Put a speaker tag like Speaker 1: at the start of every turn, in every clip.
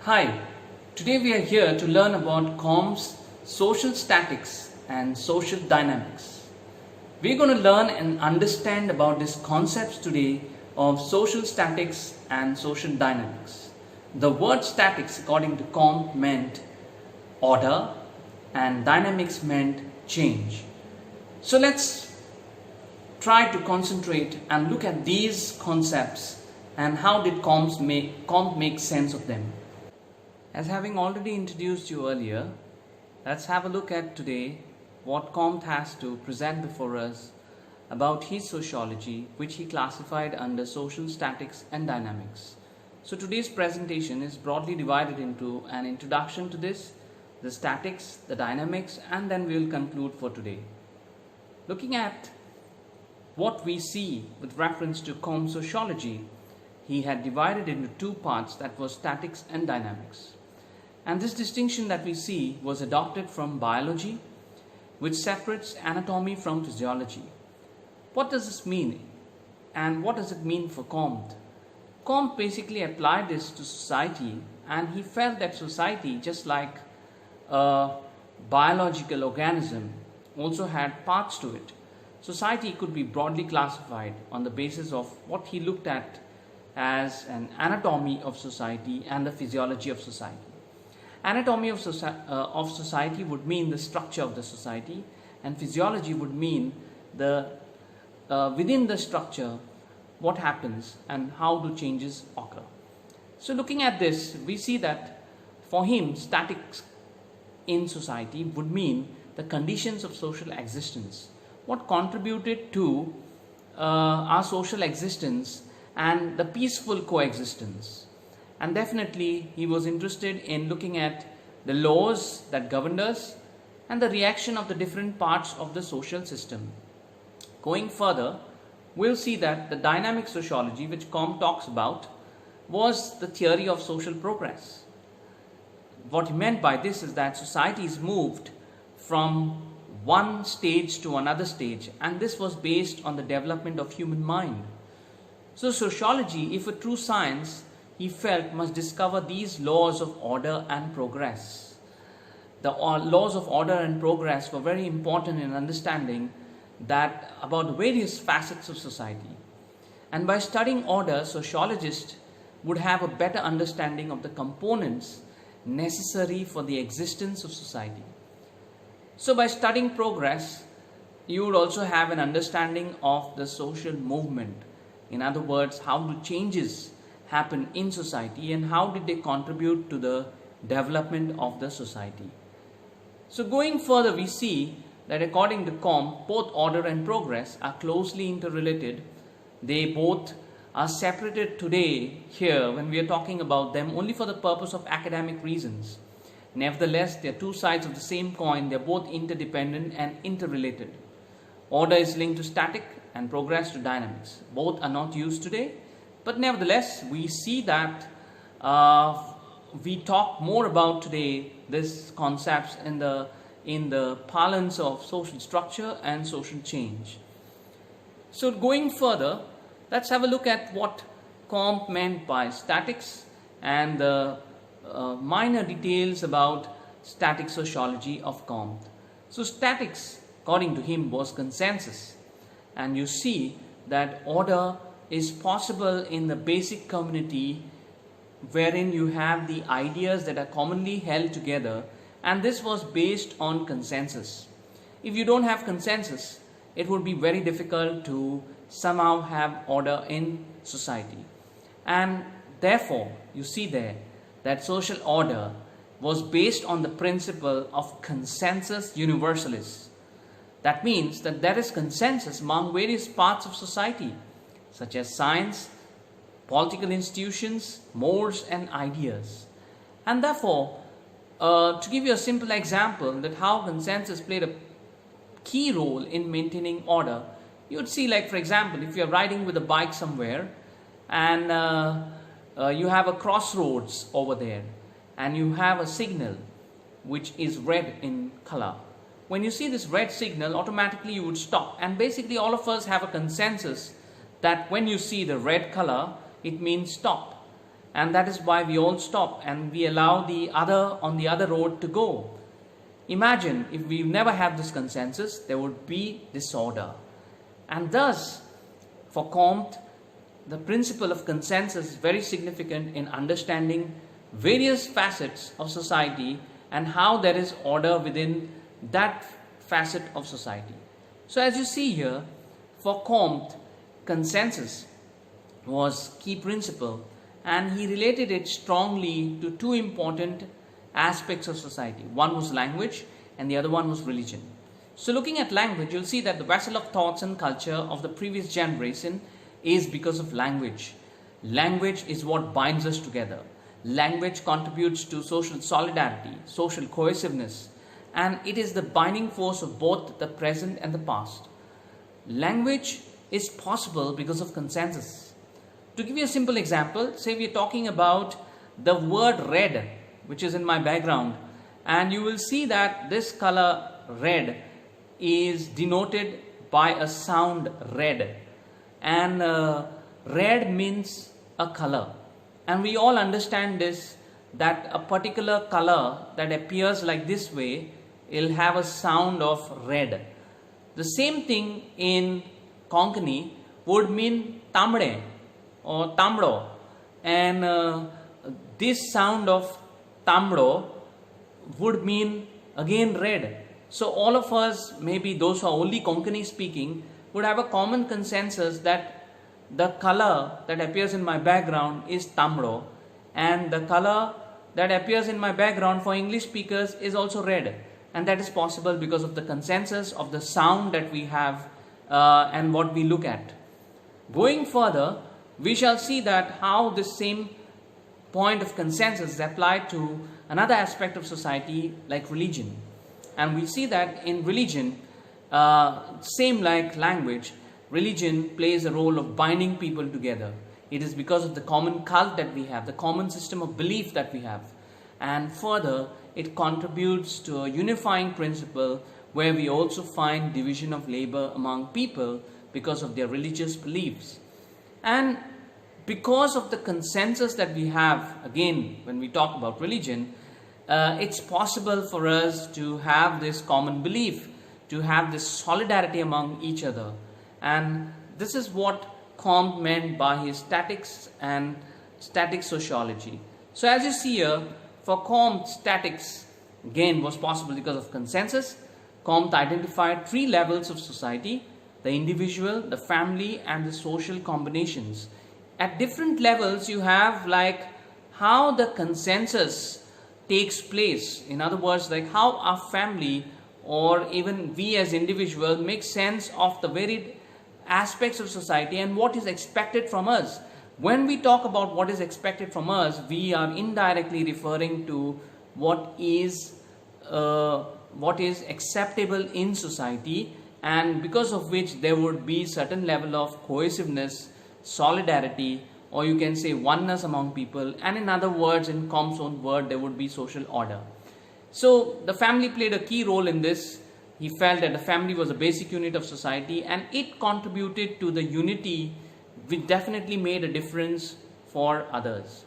Speaker 1: Hi, today we are here to learn about Comte's social statics and social dynamics. We're going to learn and understand about these concepts today of social statics and social dynamics. The word statics, according to Comte, meant order and dynamics meant change. So let's try to concentrate and look at these concepts and how did Comte make sense of them. As having already introduced you earlier, let's have a look at today what Comte has to present before us about his sociology, which he classified under social statics and dynamics. So today's presentation is broadly divided into an introduction to this, the statics, the dynamics, and then we will conclude for today. Looking at what we see with reference to Comte's sociology, he had divided into two parts, that was statics and dynamics. And this distinction that we see was adopted from biology, which separates anatomy from physiology. What does this mean? And what does it mean for Comte? Comte basically applied this to society, and he felt that society, just like a biological organism, also had parts to it. Society could be broadly classified on the basis of what he looked at as an anatomy of society and the physiology of society. Anatomy of society would mean the structure of the society, and physiology would mean the within the structure what happens and how do changes occur. So looking at this, we see that for him statics in society would mean the conditions of social existence, what contributed to our social existence and the peaceful coexistence. And definitely he was interested in looking at the laws that governed us and the reaction of the different parts of the social system. Going further, we'll see that the dynamic sociology, which Comte talks about, was the theory of social progress. What he meant by this is that society is moved from one stage to another stage, and this was based on the development of human mind. So sociology, if a true science, he felt must discover these laws of order and progress. The laws of order and progress were very important in understanding that about various facets of society. And by studying order, sociologists would have a better understanding of the components necessary for the existence of society. So by studying progress, you would also have an understanding of the social movement. In other words, how do changes happen in society and how did they contribute to the development of the society. So going further, we see that according to Comte, both order and progress are closely interrelated. They both are separated today here when we are talking about them only for the purpose of academic reasons. Nevertheless, they are two sides of the same coin. They are both interdependent and interrelated. Order is linked to static and progress to dynamics. Both are not used today. But nevertheless, we see that we talk more about today these concepts in the parlance of social structure and social change. So going further, let's have a look at what Comte meant by statics and the minor details about static sociology of Comte. So statics, according to him, was consensus, and you see that order is possible in the basic community wherein you have the ideas that are commonly held together, and this was based on consensus. If you don't have consensus, it would be very difficult to somehow have order in society. And therefore, you see there that social order was based on the principle of consensus universalis. That means that there is consensus among various parts of society, such as science, political institutions, modes and ideas. And therefore, to give you a simple example that how consensus played a key role in maintaining order, you would see, like for example, if you're riding with a bike somewhere and you have a crossroads over there and you have a signal which is red in color. When you see this red signal, automatically you would stop, and basically all of us have a consensus that when you see the red color, it means stop. and that is why we all stop and we allow the other on the other road to go. Imagine if we never have this consensus, there would be disorder. And thus, for Comte, the principle of consensus is very significant in understanding various facets of society and how there is order within that facet of society. So as you see here, for Comte, consensus was key principle, and he related it strongly to two important aspects of society. One was language and the other one was religion. So looking at language, you'll see that the vessel of thoughts and culture of the previous generation is because of language. Language is what binds us together. Language contributes to social solidarity, social cohesiveness, and it is the binding force of both the present and the past. Language is possible because of consensus. To give you a simple example, say we are talking about the word red, which is in my background, and you will see that this color red is denoted by a sound red, and red means a color, and we all understand this, that a particular color that appears like this way will have a sound of red. The same thing in Konkani would mean tamde or tamdo, and this sound of tamdo would mean again red. So all of us, maybe those who are only Konkani speaking, would have a common consensus that the color that appears in my background is tamdo, and the color that appears in my background for English speakers is also red. And that is possible because of the consensus of the sound that we have and what we look at. Going further, we shall see that how this same point of consensus is applied to another aspect of society like religion. And we see that in religion, same like language, religion plays a role of binding people together. It is because of the common cult that we have, the common system of belief that we have. And further, it contributes to a unifying principle where we also find division of labor among people because of their religious beliefs. And because of the consensus that we have, again, when we talk about religion, it's possible for us to have this common belief, to have this solidarity among each other. And this is what Comte meant by his statics and static sociology. So as you see here, for Comte, statics again was possible because of consensus. Comte identified three levels of society: the individual, the family, and the social combinations. At different levels, you have like how the consensus takes place. In other words, like how our family or even we as individuals make sense of the varied aspects of society and what is expected from us. When we talk about what is expected from us, we are indirectly referring to what is acceptable in society, and because of which there would be certain level of cohesiveness, solidarity, or you can say oneness among people, and in other words, in Comte's own word, there would be social order. So the family played a key role in this. He felt that the family was a basic unit of society, and it contributed to the unity which definitely made a difference for others.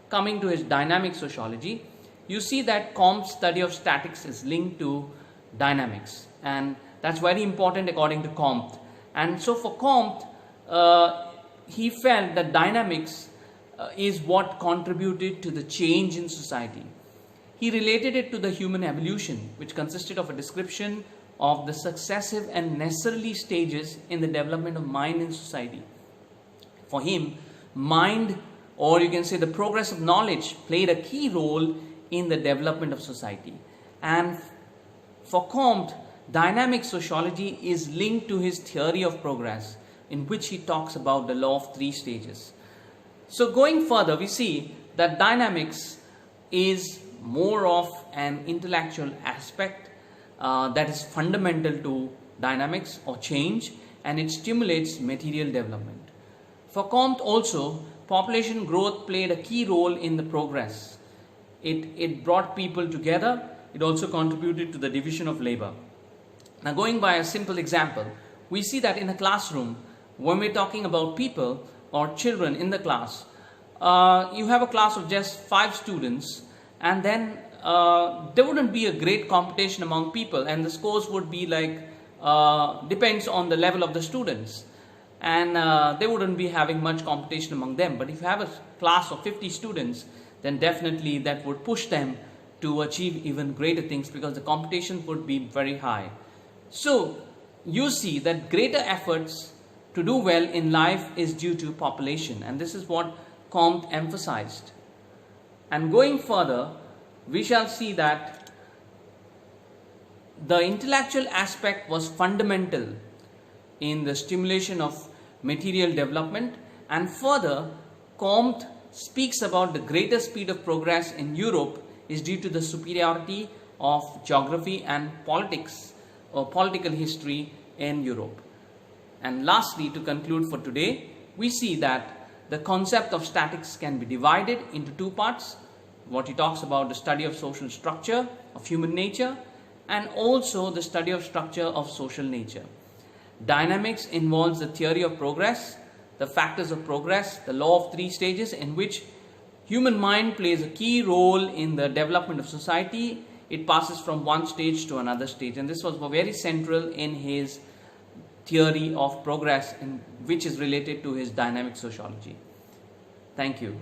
Speaker 1: Coming to his dynamic sociology, you see that Comte's study of statics is linked to dynamics, and that's very important according to Comte. And so for Comte, he felt that dynamics is what contributed to the change in society. He related it to the human evolution, which consisted of a description of the successive and necessarily stages in the development of mind in society. For him, mind, or you can say the progress of knowledge, played a key role in the development of society. And for Comte, dynamic sociology is linked to his theory of progress, in which he talks about the law of three stages. So going further, we see that dynamics is more of an intellectual aspect that is fundamental to dynamics or change, and it stimulates material development. For Comte also, population growth played a key role in the progress. It brought people together. It also contributed to the division of labor. Now going by a simple example, we see that in a classroom, when we're talking about people or children in the class, you have a class of just 5 students, and then there wouldn't be a great competition among people, and the scores would be like depends on the level of the students, and they wouldn't be having much competition among them. But if you have a class of 50 students, then definitely that would push them to achieve even greater things, because the competition would be very high. So you see that greater efforts to do well in life is due to population, and this is what Comte emphasized. And going further, we shall see that the intellectual aspect was fundamental in the stimulation of material development, and further Comte speaks about the greater speed of progress in Europe is due to the superiority of geography and politics or political history in Europe. And lastly, to conclude for today, we see that the concept of statics can be divided into 2 parts. What he talks about the study of social structure of human nature, and also the study of structure of social nature. Dynamics involves the theory of progress, the factors of progress, the law of 3 stages, in which human mind plays a key role in the development of society. It passes from one stage to another stage, and this was very central in his theory of progress, which is related to his dynamic sociology. Thank you.